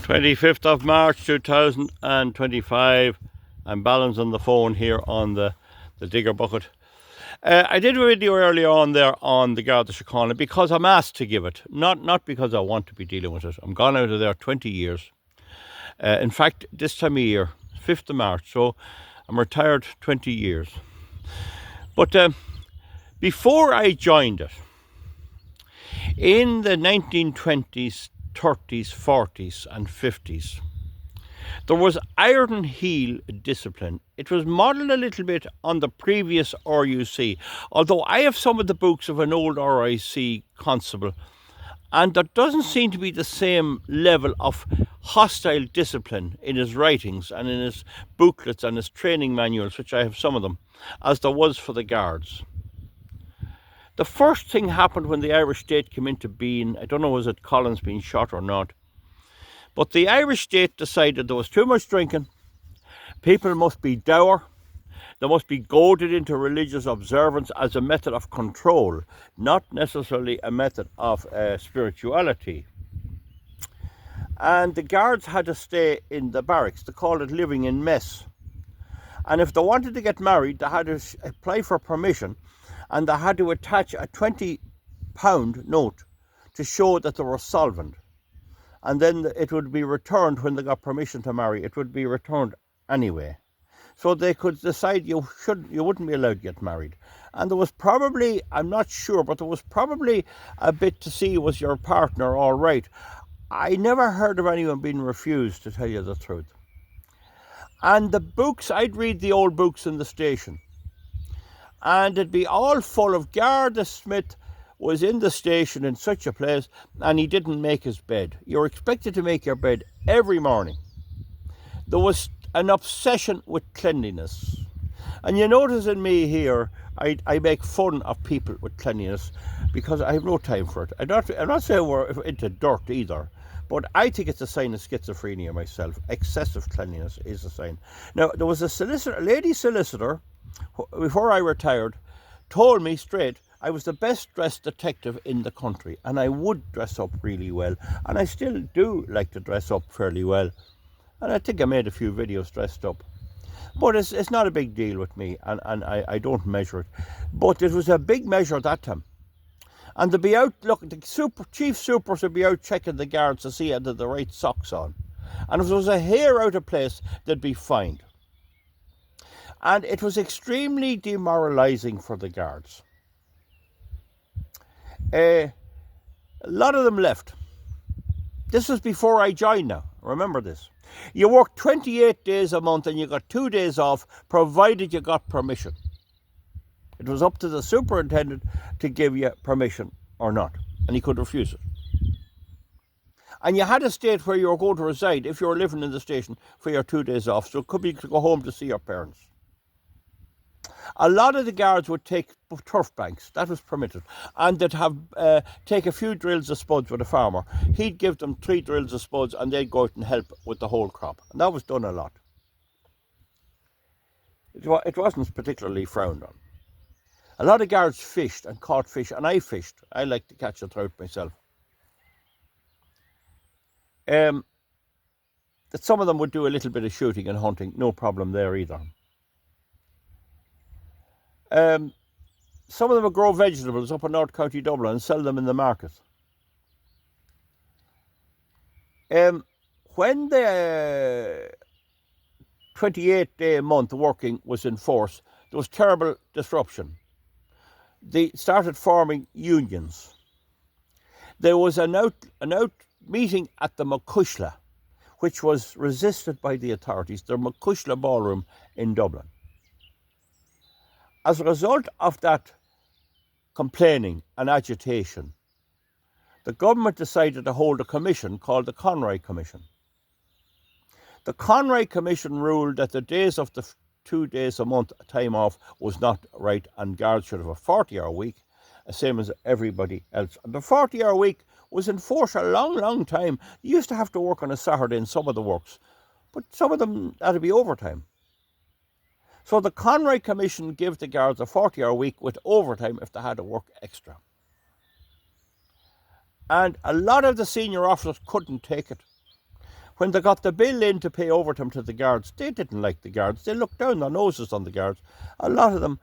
25th of March 2025. I'm balanced on the phone here on the digger bucket. I did a video earlier on there on the Garda Siochana because I'm asked to give it, not because I want to be dealing with it. I'm gone out of there 20 years. In fact, this time of year, 5th of March, so I'm retired 20 years. But before I joined it, in the 1920s, 30s, 40s and 50s, there was iron heel discipline. It was modelled a little bit on the previous RUC, although I have some of the books of an old RIC constable, and there doesn't seem to be the same level of hostile discipline in his writings and in his booklets and his training manuals, which I have some of them, as there was for the guards. The first thing happened when the Irish state came into being. I don't know, was it Collins being shot or not? But the Irish state decided there was too much drinking, people must be dour, they must be goaded into religious observance as a method of control, not necessarily a method of spirituality. And the guards had to stay in the barracks. They called it living in mess. And if they wanted to get married, they had to apply for permission, and they had to attach a £20 note to show that they were solvent. And then it would be returned when they got permission to marry. It would be returned anyway. So they could decide you wouldn't be allowed to get married. And there was probably, I'm not sure, but there was probably a bit to see, was your partner all right? I never heard of anyone being refused, to tell you the truth. And the books, I'd read the old books in the station, and it'd be all full of Garda Smith was in the station in such a place and he didn't make his bed. You're expected to make your bed every morning. There was an obsession with cleanliness. And you notice in me here, I make fun of people with cleanliness because I have no time for it. I'm not saying we're into dirt either, but I think it's a sign of schizophrenia myself. Excessive cleanliness is a sign. Now, there was a lady solicitor, before I retired, told me straight I was the best dressed detective in the country, and I would dress up really well, and I still do like to dress up fairly well, and I think I made a few videos dressed up, but it's not a big deal with me, and I don't measure it, but it was a big measure at that time. And they'd be out, look, the chief supers would be out checking the guards to see had they the right socks on, and if there was a hair out of place, they'd be fined. And it was extremely demoralising for the guards. A lot of them left. This was before I joined now, remember this. You worked 28 days a month and you got 2 days off, provided you got permission. It was up to the superintendent to give you permission or not, and he could refuse it. And you had to state where you were going to reside if you were living in the station for your 2 days off, so it could be to go home to see your parents. A lot of the guards would take turf banks, that was permitted, and they'd have take a few drills of spuds with a farmer. He'd give them 3 drills of spuds and they'd go out and help with the whole crop, and that was done a lot. It wasn't particularly frowned on. A lot of guards fished and caught fish, and I fished. I like to catch a trout myself. That some of them would do a little bit of shooting and hunting, no problem there either. Some of them would grow vegetables up in North County Dublin and sell them in the market. When the 28-day month working was in force, there was terrible disruption. They started forming unions. There was an out meeting at the Macushla, which was resisted by the authorities, the Macushla Ballroom in Dublin. As a result of that complaining and agitation, the government decided to hold a commission called the Conroy Commission. The Conroy Commission ruled that the days of the 2 days a month time off was not right, and guards should have a 40-hour week, the same as everybody else. And the 40-hour week was in force a long, long time. You used to have to work on a Saturday in some of the works, but some of them had to be overtime. So the Conroy Commission gave the guards a 40-hour week with overtime if they had to work extra. And a lot of the senior officers couldn't take it. When they got the bill in to pay overtime to the guards, they didn't like the guards. They looked down their noses on the guards. A lot of them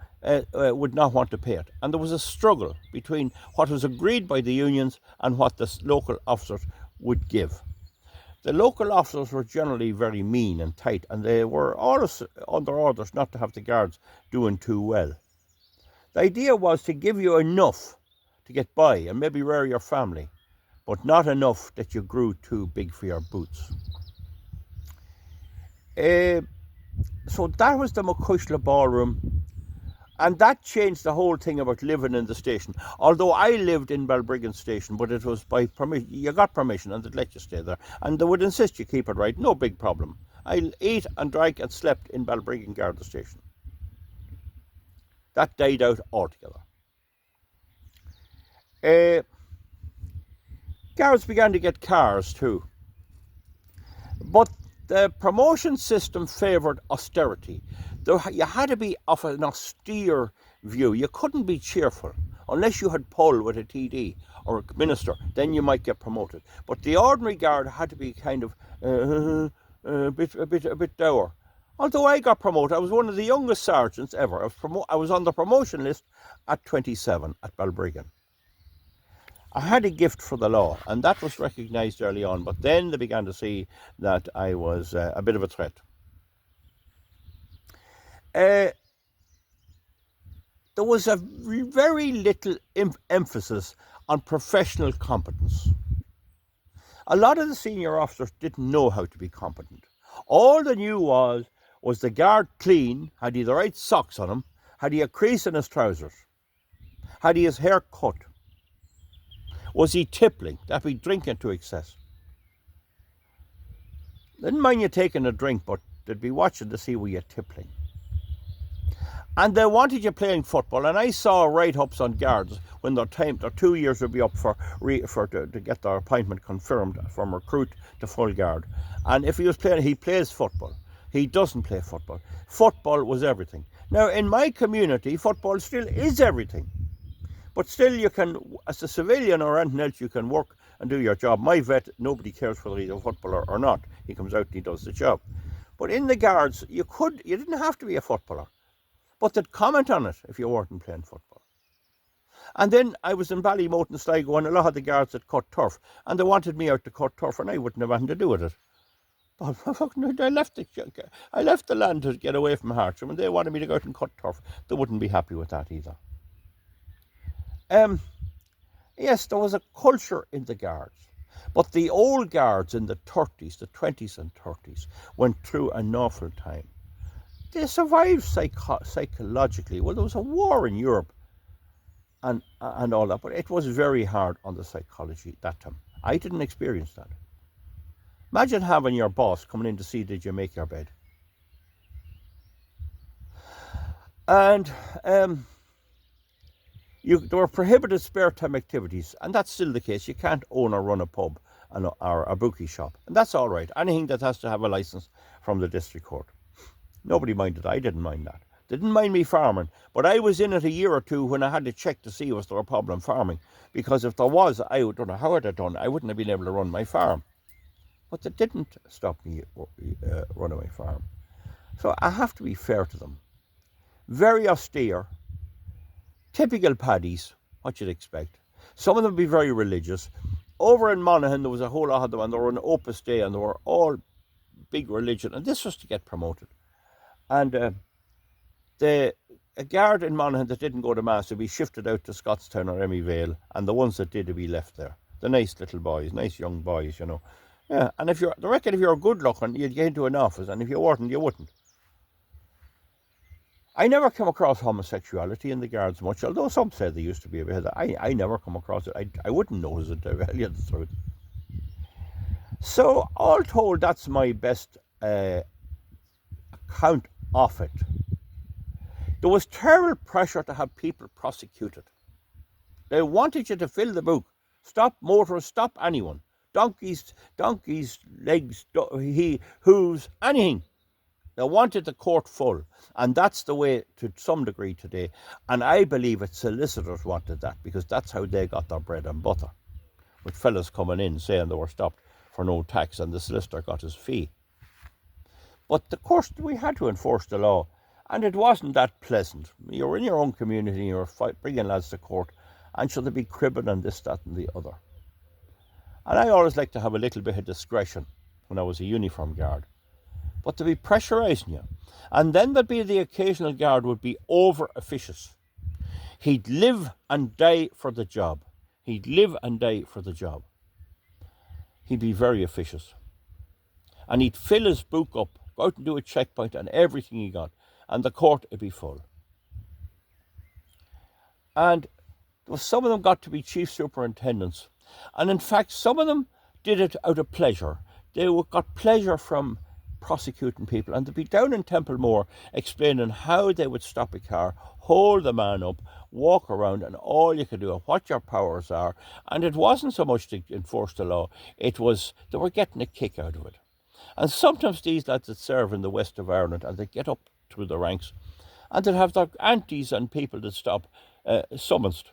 would not want to pay it. And there was a struggle between what was agreed by the unions and what the local officers would give. The local officers were generally very mean and tight, and they were always under orders not to have the guards doing too well. The idea was to give you enough to get by and maybe rear your family, but not enough that you grew too big for your boots. So that was the McCushla ballroom, and that changed the whole thing about living in the station. Although I lived in Balbriggan station, but it was by permission. You got permission and they'd let you stay there, and they would insist you keep it right, no big problem. I ate and drank and slept in Balbriggan Garda station. That died out altogether. Guards began to get cars too, but the promotion system favoured austerity. You had to be of an austere view. You couldn't be cheerful unless you had pull with a TD or a minister. Then you might get promoted. But the ordinary guard had to be kind of a bit dour. Although I got promoted, I was one of the youngest sergeants ever. I was on the promotion list at 27 at Balbriggan. I had a gift for the law, and that was recognised early on, but then they began to see that I was a bit of a threat. There was a very little emphasis on professional competence. A lot of the senior officers didn't know how to be competent. All they knew was the guard clean? Had he the right socks on him? Had he a crease in his trousers? Had he his hair cut? Was he tippling? That be drinking to excess. Didn't mind you taking a drink, but they'd be watching to see were you tippling. And they wanted you playing football, and I saw write-ups on guards when their 2 years would be up to get their appointment confirmed from recruit to full guard. And if he was playing, he plays football. He doesn't play football. Football was everything. Now, in my community, football still is everything. But still you can, as a civilian or anything else, you can work and do your job. My vet, nobody cares whether he's a footballer or not. He comes out and he does the job. But in the guards, you didn't have to be a footballer. But they'd comment on it if you weren't playing football. And then I was in Ballymote and Sligo, and a lot of the guards had cut turf, and they wanted me out to cut turf, and I wouldn't have anything to do with it. But I left the land to get away from Hearts, and when they wanted me to go out and cut turf, they wouldn't be happy with that either. Yes, there was a culture in the guards, but the old guards in the 30s, the 20s and 30s, went through an awful time. They survived psychologically. Well, there was a war in Europe and all that, but it was very hard on the psychology that time. I didn't experience that. Imagine having your boss coming in to see, did you make your bed? And there were prohibited spare time activities, and that's still the case. You can't own or run a pub or a bookie shop, and that's all right. Anything that has to have a licence from the district court. Nobody minded. I didn't mind that. They didn't mind me farming, but I was in it a year or two when I had to check to see was there a problem farming, because if there was, I don't know how I'd have done. I wouldn't have been able to run my farm. But they didn't stop me running my farm. So I have to be fair to them. Very austere. Typical paddies, what you'd expect. Some of them be very religious. Over in Monaghan, there was a whole lot of them, and they were on Opus Dei, and they were all big religion, and this was to get promoted. And a guard in Monaghan that didn't go to Mass would be shifted out to Scottstown or Emmy Vale, and the ones that did would be left there. The nice little boys, nice young boys, you know. Yeah, and I reckon if you're good looking, you'd get into an office, and if you weren't, you wouldn't. I never came across homosexuality in the guards much, although some said they used to be a bit of that. I never come across it. I wouldn't notice it, to tell you the truth. So, all told, that's my best account of it. There was terrible pressure to have people prosecuted. They wanted you to fill the book. Stop motorists, stop anyone. Donkeys, legs, hooves, anything. They wanted the court full, and that's the way to some degree today. And I believe that solicitors wanted that, because that's how they got their bread and butter, with fellas coming in saying they were stopped for no tax, and the solicitor got his fee. But of course we had to enforce the law, and it wasn't that pleasant. You were in your own community, you were bringing lads to court, and should they be cribbing and this, that and the other. And I always like to have a little bit of discretion when I was a uniform guard. But to be pressurising you. And then there'd be the occasional guard would be over officious. He'd live and die for the job. He'd live and die for the job. He'd be very officious. And he'd fill his book up, go out and do a checkpoint and everything he got. And the court would be full. And some of them got to be chief superintendents. And in fact, some of them did it out of pleasure. They got pleasure from prosecuting people, and to be down in Templemore explaining how they would stop a car, hold the man up, walk around, and all you could do and what your powers are. And it wasn't so much to enforce the law, it was they were getting a kick out of it. And sometimes these lads that serve in the west of Ireland, and they get up through the ranks, and they'd have their aunties and people that stop summonsed.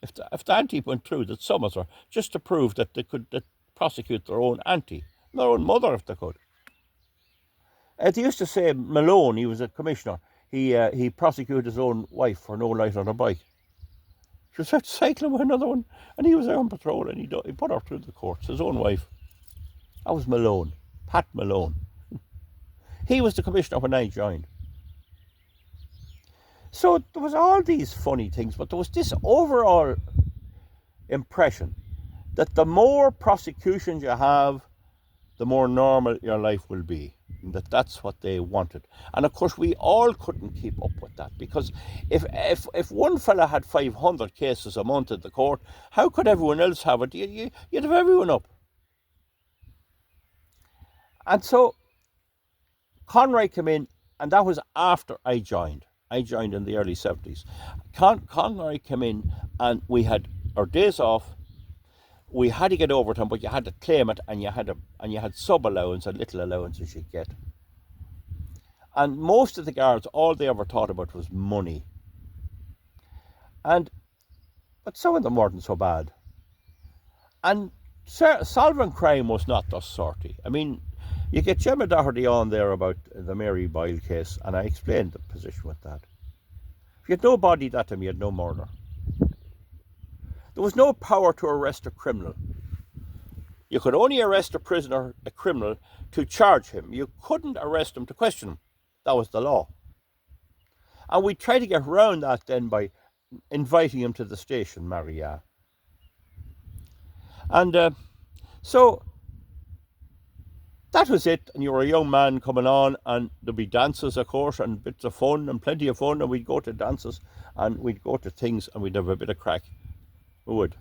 If the auntie went through, that summons her, just to prove that they could prosecute their own auntie, their own mother if they could. They used to say Malone, he was a commissioner, he prosecuted his own wife for no light on her bike. She was out cycling with another one, and he was there on patrol, and he put her through the courts, his own wife. That was Malone, Pat Malone. He was the commissioner when I joined. So there was all these funny things, but there was this overall impression that the more prosecutions you have, the more normal your life will be. And that's what they wanted. And of course, we all couldn't keep up with that, because if one fella had 500 cases a month at the court, how could everyone else have it? You'd have everyone up. And so Conroy came in, and that was after I joined. I joined in the early 70s. Conroy came in, and we had our days off. We had to get overtime, but you had to claim it, and you had sub allowance and little allowances you'd get. And most of the guards, all they ever thought about was money. But some of them weren't so bad. And solving crime was not thus sorty. I mean, you get Gemma Doherty on there about the Mary Boyle case, and I explained the position with that. If you had no body that time, you had no murder. There was no power to arrest a criminal. You could only arrest a criminal, to charge him. You couldn't arrest him to question him. That was the law. And we tried to get around that then by inviting him to the station, Maria. And so that was it. And you were a young man coming on, and there'd be dances, of course, and bits of fun, and plenty of fun, and we'd go to dances, and we'd go to things, and we'd have a bit of crack. We would.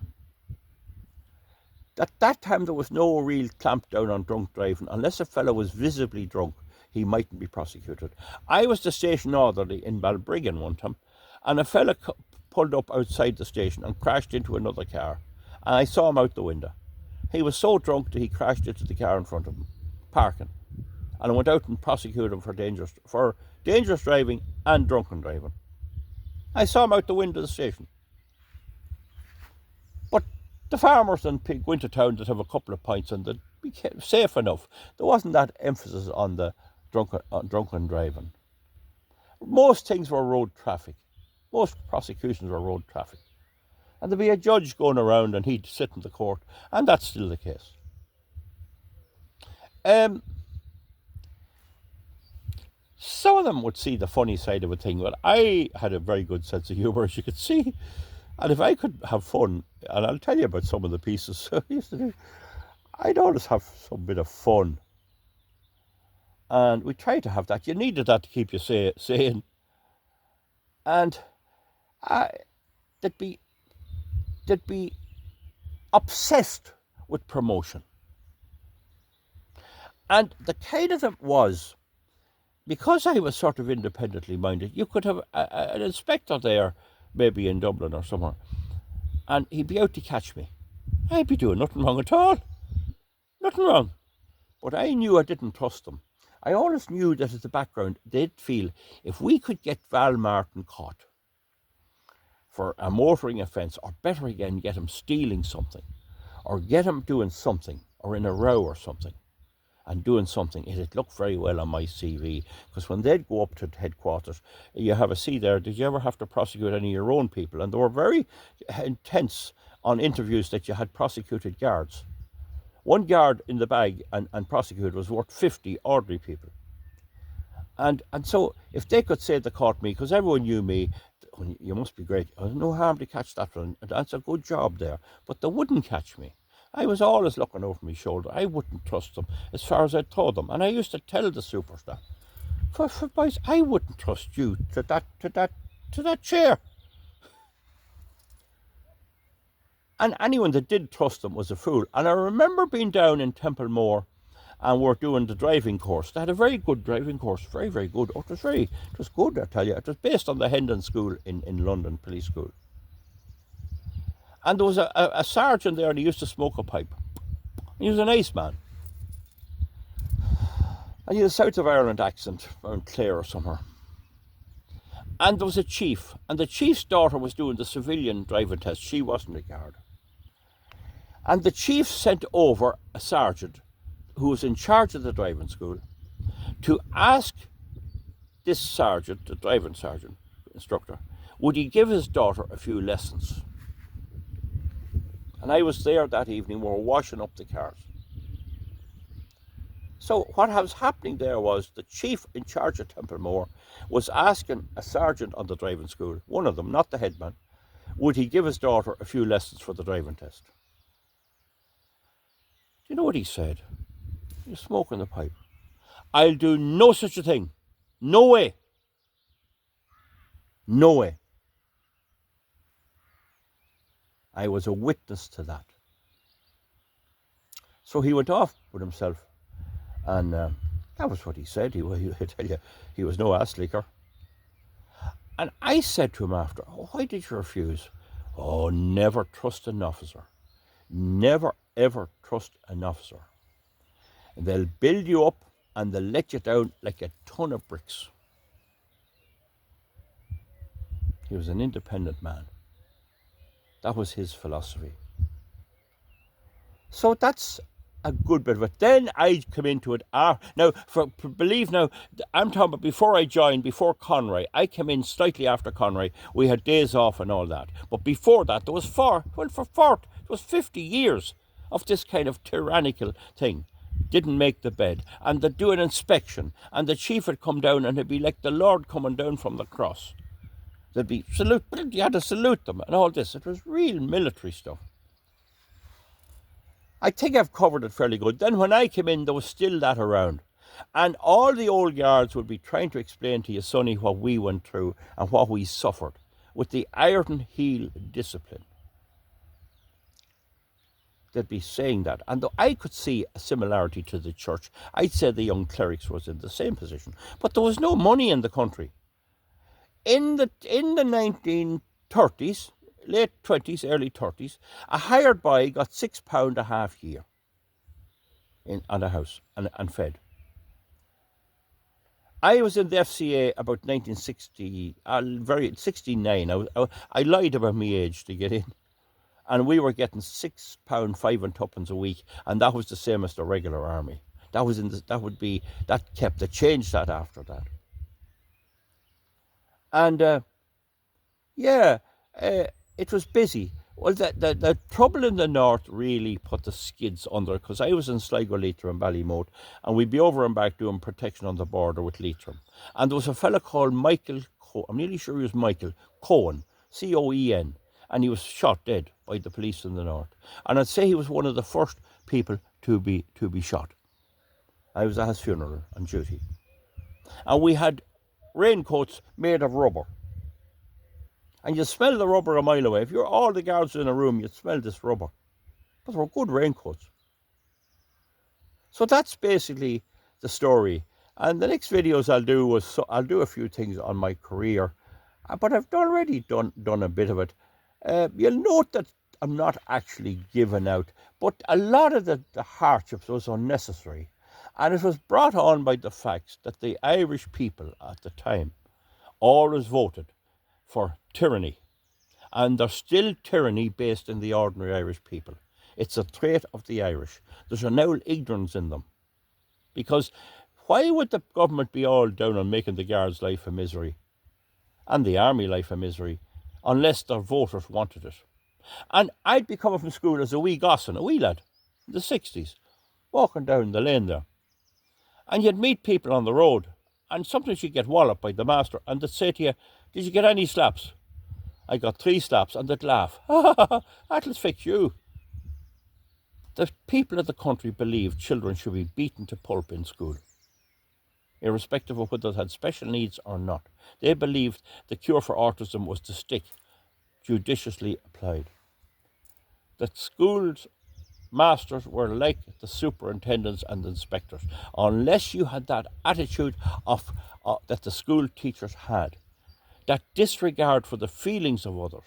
At that time, there was no real clamp down on drunk driving. Unless a fellow was visibly drunk, he mightn't be prosecuted. I was the station orderly in Balbriggan one time, and a fellow pulled up outside the station and crashed into another car, and I saw him out the window. He was so drunk that he crashed into the car in front of him, parking, and I went out and prosecuted him for dangerous driving and drunken driving. I saw him out the window of the station. But the farmers and go into town that have a couple of pints and they'd be safe enough. There wasn't that emphasis on the drunken driving. Most things were road traffic. Most prosecutions were road traffic. And there'd be a judge going around and he'd sit in the court, and that's still the case. Some of them would see the funny side of a thing, but I had a very good sense of humour, as you could see. And if I could have fun, and I'll tell you about some of the pieces I used to do, I'd always have some bit of fun. And we tried to have that. You needed that to keep you sane. And they'd be obsessed with promotion. And the kind of it was, because I was sort of independently minded, you could have an inspector there, maybe in Dublin or somewhere, and he'd be out to catch me. I'd be doing nothing wrong at all. Nothing wrong. But I knew I didn't trust them. I always knew that at the background, they'd feel if we could get Val Martin caught for a motoring offence, or better again, get him stealing something, or get him doing something, or in a row or something and doing something, it'd look very well on my CV, because when they'd go up to headquarters, you have a see there, did you ever have to prosecute any of your own people? And they were very intense on interviews that you had prosecuted guards. One guard in the bag and prosecuted was worth 50 ordinary people. And so if they could say they caught me, because everyone knew me, you must be great. There's no harm to catch that one. That's a good job there. But they wouldn't catch me. I was always looking over my shoulder. I wouldn't trust them as far as I told them. And I used to tell the superstar, for boys, I wouldn't trust you to that chair. And anyone that did trust them was a fool. And I remember being down in Templemore and we're doing the driving course. They had a very good driving course, very, very good. Oh, it was good, I tell you. It was based on the Hendon School in London, police school. And there was a sergeant there, and he used to smoke a pipe. He was a nice man. And he had a South of Ireland accent, around Clare or somewhere. And there was a chief, and the chief's daughter was doing the civilian driving test. She wasn't a guard. And the chief sent over a sergeant who was in charge of the driving school to ask this sergeant, the driving sergeant, instructor, would he give his daughter a few lessons? And I was there that evening. We were washing up the cars. So what was happening there was the chief in charge of Templemore was asking a sergeant on the driving school, one of them, not the headman, would he give his daughter a few lessons for the driving test? Do you know what he said? He was smoking the pipe. I'll do no such a thing. No way. No way. I was a witness to that. So he went off with himself, and that was what he said. I tell you, he was no ass licker. And I said to him after, why did you refuse? Oh, never trust an officer. Never, ever trust an officer. They'll build you up and they'll let you down like a ton of bricks. He was an independent man. That was his philosophy. So that's a good bit of it. Then I come into it. I'm talking about before I joined, before Conroy. I came in slightly after Conroy. We had days off and all that. But before that, there was 50 years of this kind of tyrannical thing. Didn't make the bed. And they'd do an inspection. And the chief would come down and it'd be like the Lord coming down from the cross. They'd be salute, you had to salute them and all this. It was real military stuff. I think I've covered it fairly good. Then when I came in, there was still that around. And all the old guards would be trying to explain to you, Sonny, what we went through and what we suffered with the iron heel discipline. They'd be saying that. And though I could see a similarity to the church, I'd say the young clerics was in the same position. But there was no money in the country. In the 1930s, late 20s, early 30s, a hired boy got £6 a half year on a house and fed. I was in the FCA about 1960, 69. I lied about my age to get in. And we were getting £6, 5 and twopence a week, and that was the same as the regular army. They changed that after that. And it was busy. Well, the trouble in the north really put the skids under, because I was in Sligo, Leitrim and Ballymote, and we'd be over and back doing protection on the border with Leitrim. And there was a fella called Michael, I'm nearly sure he was Michael Cohen, Coen, and he was shot dead by the police in the north. And I'd say he was one of the first people to be shot. I was at his funeral on duty. And we had raincoats made of rubber. And you smell the rubber a mile away. If you're all the guards in a room, you'd smell this rubber. But they were good raincoats. So that's basically the story. And the next videos I'll do a few things on my career. But I've already done a bit of it. You'll note that I'm not actually giving out. But a lot of the hardships was unnecessary. And it was brought on by the fact that the Irish people at the time always voted for tyranny. And there's still tyranny based in the ordinary Irish people. It's a trait of the Irish. There's an old ignorance in them. Because why would the government be all down on making the Guards' life a misery and the Army life a misery unless their voters wanted it? And I'd be coming from school as a wee gosson, a wee lad, in the 60s, walking down the lane there. And you'd meet people on the road, and sometimes you'd get walloped by the master, and they'd say to you, "Did you get any slaps?" "I got 3 slaps," and they'd laugh. "That'll fix you." The people of the country believed children should be beaten to pulp in school, irrespective of whether they had special needs or not. They believed the cure for autism was to stick, judiciously applied. That schools masters were like the superintendents and inspectors. Unless you had that attitude that the school teachers had, that disregard for the feelings of others,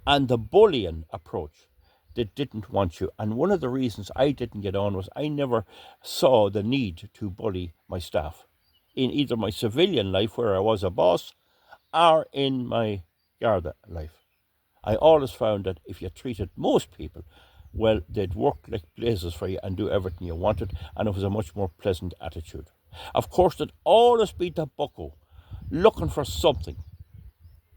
and the bullying approach, they didn't want you. And one of the reasons I didn't get on was I never saw the need to bully my staff in either my civilian life, where I was a boss, or in my Garda life. I always found that if you treated most people well, they'd work like blazes for you and do everything you wanted, and it was a much more pleasant attitude. Of course, there'd always be the bucko looking for something.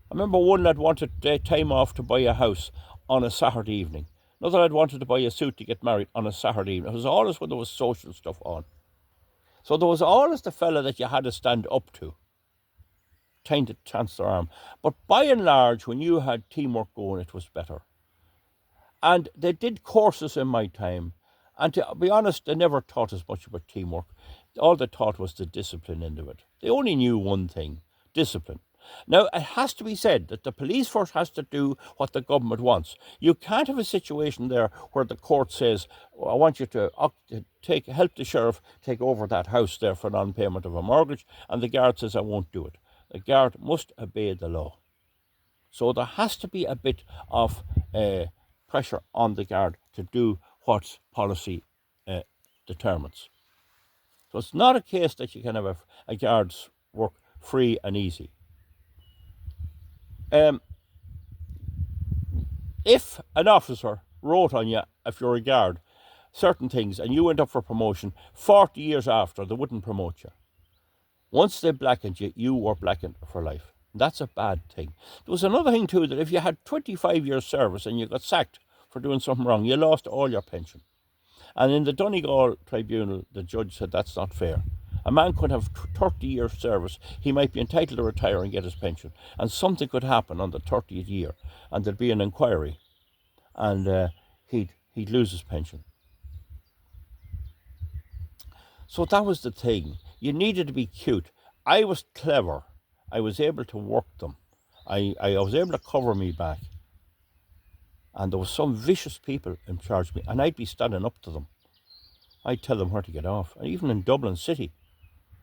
I remember one lad wanted time off to buy a house on a Saturday evening. Another lad wanted to buy a suit to get married on a Saturday evening. It was always when there was social stuff on. So there was always the fella that you had to stand up to, trying to chance their arm. But by and large, when you had teamwork going, it was better. And they did courses in my time, and to be honest, they never taught us much about teamwork. All they taught was the discipline end of it. They only knew one thing: discipline. Now, it has to be said that the police force has to do what the government wants. You can't have a situation there where the court says, "I want you to help the sheriff take over that house there for non-payment of a mortgage," and the guard says, "I won't do it." The guard must obey the law. So there has to be a bit of pressure on the guard to do what policy determines. So it's not a case that you can have a guard's work free and easy. If an officer wrote on you, if you're a guard, certain things, and you went up for promotion, 40 years after, they wouldn't promote you. Once they blackened you, you were blackened for life. That's a bad thing. There was another thing too, that if you had 25 years service and you got sacked for doing something wrong, you lost all your pension. And in the Donegal tribunal, the judge said that's not fair. A man could have 30 years service, he might be entitled to retire and get his pension, and something could happen on the 30th year, and there'd be an inquiry, and he'd lose his pension. So that was the thing. You needed to be cute. I was clever. I was able to work them. I was able to cover me back. And there was some vicious people in charge of me, and I'd be standing up to them. I'd tell them where to get off. And even in Dublin City,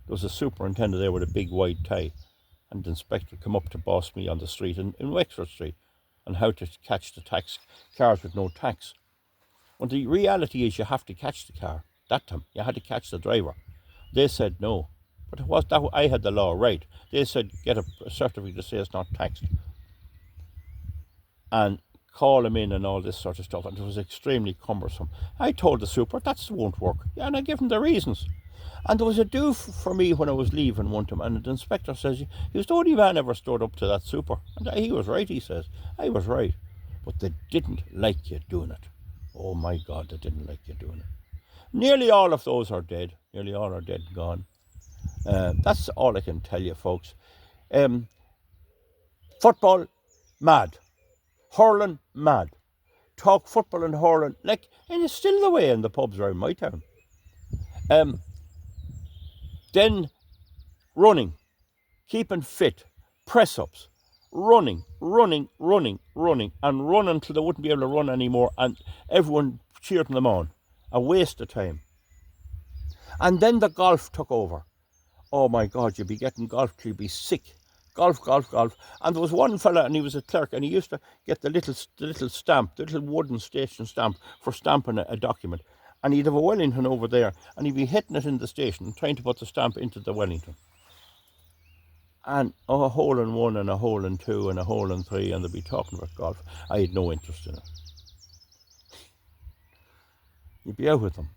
there was a superintendent there with a big white tie, and the inspector come up to boss me on the street in Wexford Street on how to catch the tax cars with no tax. Well, the reality is you have to catch the car. That time, you had to catch the driver. They said no. But it was that I had the law right. They said get a certificate to say it's not taxed. And call him in and all this sort of stuff. And it was extremely cumbersome. I told the super, that won't work. Yeah, and I gave him the reasons. And there was a do for me when I was leaving one time. And the inspector says, he was the only man ever stood up to that super. And he was right, he says. I was right. But they didn't like you doing it. Oh my God, they didn't like you doing it. Nearly all of those are dead. Nearly all are dead and gone. That's all I can tell you, folks. Football, mad. Hurling, mad. Talk football and hurling, and it's still the way in the pubs around my town. Then running, keeping fit, press-ups, running, and run until they wouldn't be able to run anymore, and everyone cheering them on. A waste of time. And then the golf took over. Oh my God, you'd be getting golf till you'd be sick. Golf. And there was one fella, and he was a clerk, and he used to get the little stamp, the little wooden station stamp for stamping a document. And he'd have a Wellington over there, and he'd be hitting it in the station, trying to put the stamp into the Wellington. And a hole in one, and a hole in two, and a hole in three, and they'd be talking about golf. I had no interest in it. You'd be out with them.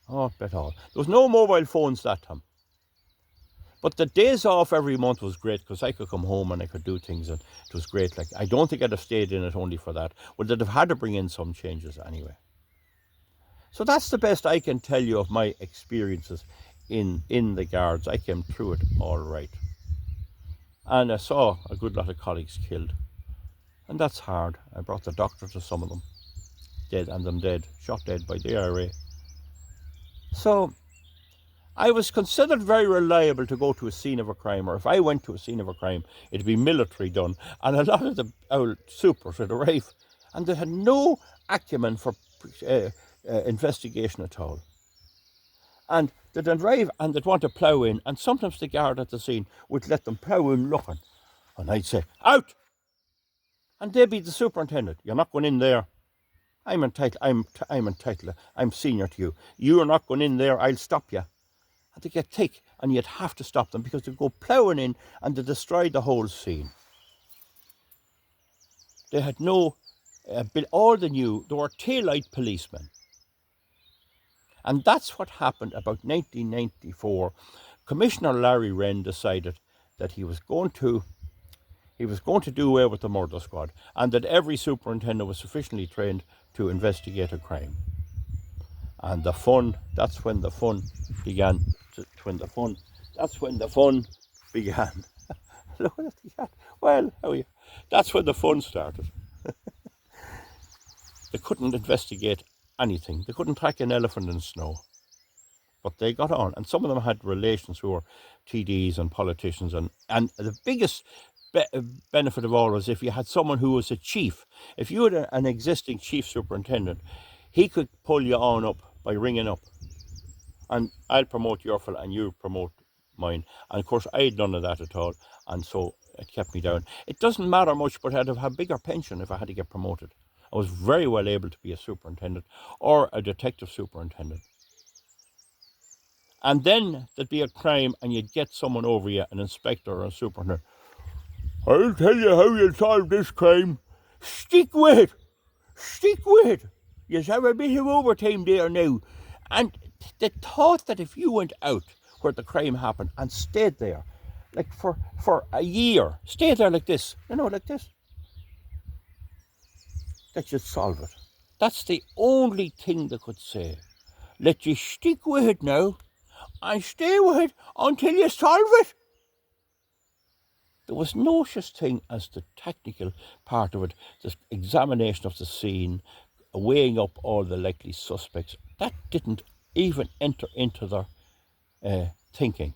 Oh, bet all. There was no mobile phones that time. But the days off every month was great because I could come home and I could do things, and it was great. Like, I don't think I'd have stayed in it only for that. But they'd have had to bring in some changes anyway. So that's the best I can tell you of my experiences in the Guards. I came through it all right. And I saw a good lot of colleagues killed. And that's hard. I brought the doctor to some of them. Dead, and them dead. Shot dead by the IRA. So I was considered very reliable to go to a scene of a crime, or if I went to a scene of a crime, it'd be military done. And a lot of the old supers would arrive, and they had no acumen for investigation at all. And they'd arrive and they'd want to plough in, and sometimes the guard at the scene would let them plough in looking. And I'd say, out! And they'd be the superintendent. You're not going in there. I'm entitled. I'm senior to you. You're not going in there. I'll stop you. And they get thick, and you'd have to stop them because they'd go ploughing in and they destroy the whole scene. They had no, all they knew, they were taillight policemen. And that's what happened about 1994. Commissioner Larry Wren decided that he was going to do away with the murder squad, and that every superintendent was sufficiently trained to investigate a crime. And the fun, that's when the fun began. That's when the fun began. Well, how are you? That's when the fun started. They couldn't investigate anything. They couldn't track an elephant in snow. But they got on. And some of them had relations who were TDs and politicians. And the biggest benefit of all was if you had someone who was a chief. If you had an existing chief superintendent, he could pull you on up by ringing up. And I'll promote your fella and you promote mine. And of course, I had none of that at all. And so it kept me down. It doesn't matter much, but I'd have had a bigger pension if I had to get promoted. I was very well able to be a superintendent or a detective superintendent. And then there'd be a crime and you'd get someone over you, an inspector or a superintendent. I'll tell you how you'll solve this crime. Stick with it. Stick with it. You have a bit of overtime there now. And they thought that if you went out where the crime happened and stayed there, like for a year, stay there like this, like this, that you'd solve it. That's the only thing they could say. Let you stick with it now and stay with it until you solve it. There was no such thing as the technical part of it, the examination of the scene, weighing up all the likely suspects. That didn't even enter into their thinking,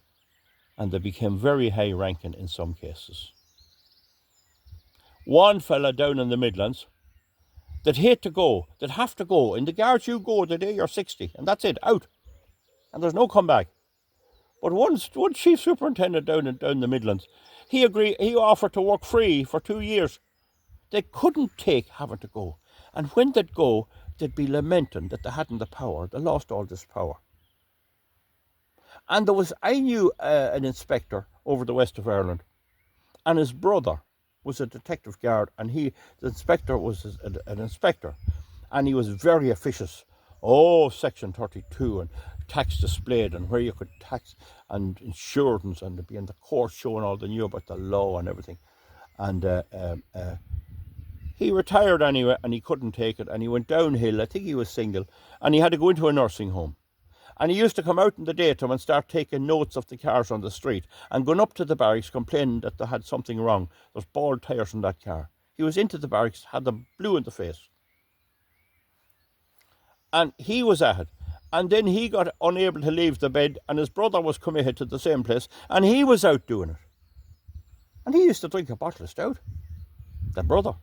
and they became very high-ranking in some cases. One fella down in the Midlands, they'd hate to go, they'd have to go. In the Guards, you go the day you're 60, and that's it, out. And there's no comeback. But one chief superintendent down in the Midlands, he offered to work free for 2 years. They couldn't take having to go. And when they'd go, they'd be lamenting that they hadn't the power. They lost all this power. And I knew an inspector over the west of Ireland, and his brother was a detective guard, and the inspector was an inspector, and he was very officious. Oh, Section 32 and tax displayed, and where you could tax and insurance, and to be in the court showing all they knew about the law and everything. And he retired anyway, and he couldn't take it, and he went downhill. I think he was single, and he had to go into a nursing home. And he used to come out in the daytime and start taking notes of the cars on the street and going up to the barracks complaining that they had something wrong. There's bald tyres in that car. He was into the barracks, had them blue in the face. And he was at it. And then he got unable to leave the bed, and his brother was committed to the same place, and he was out doing it. And he used to drink a bottle of stout, the brother.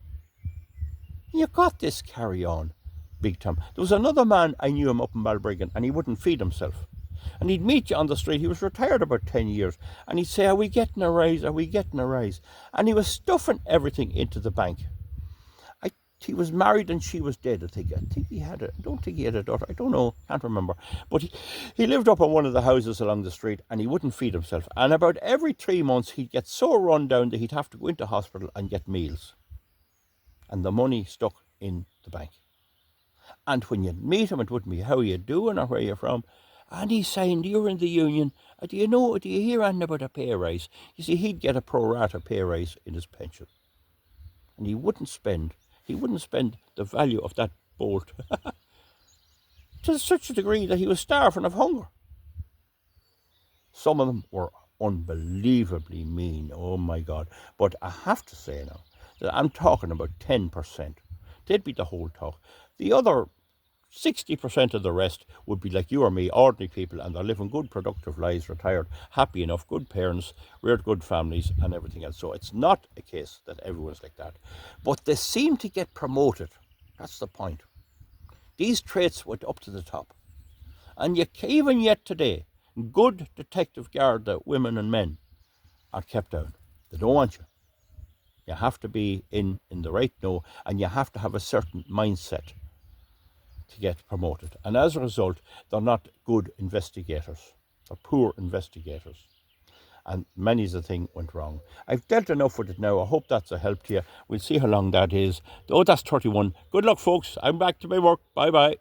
You got this carry on. Big time. There was another man, I knew him up in Balbriggan, and he wouldn't feed himself. And he'd meet you on the street. He was retired about 10 years. And he'd say, are we getting a rise? Are we getting a rise? And he was stuffing everything into the bank. He was married and she was dead, I think. I don't think he had a daughter. I don't know. Can't remember. But he lived up on one of the houses along the street, and he wouldn't feed himself. And about every 3 months, he'd get so run down that he'd have to go into hospital and get meals. And the money stuck in the bank. And when you'd meet him, it wouldn't be how you doing or where you're from. And he's saying, you're in the union. Do you hear anything about a pay rise? You see, he'd get a pro rata pay rise in his pension. And he wouldn't spend the value of that bolt to such a degree that he was starving of hunger. Some of them were unbelievably mean, oh my God. But I have to say now that I'm talking about 10%. They'd be the whole talk. The other 60% of the rest would be like you or me, ordinary people, and they're living good, productive lives, retired, happy enough, good parents, reared good families, and everything else. So it's not a case that everyone's like that. But they seem to get promoted. That's the point. These traits went up to the top. And even yet today, good detective Garda women and men are kept down. They don't want you. You have to be in the right know, and you have to have a certain mindset to get promoted. And as a result, they're not good investigators. They're poor investigators. And many's the thing went wrong. I've dealt enough with it now. I hope that's a help to you. We'll see how long that is. Oh, that's 31. Good luck, folks. I'm back to my work. Bye-bye.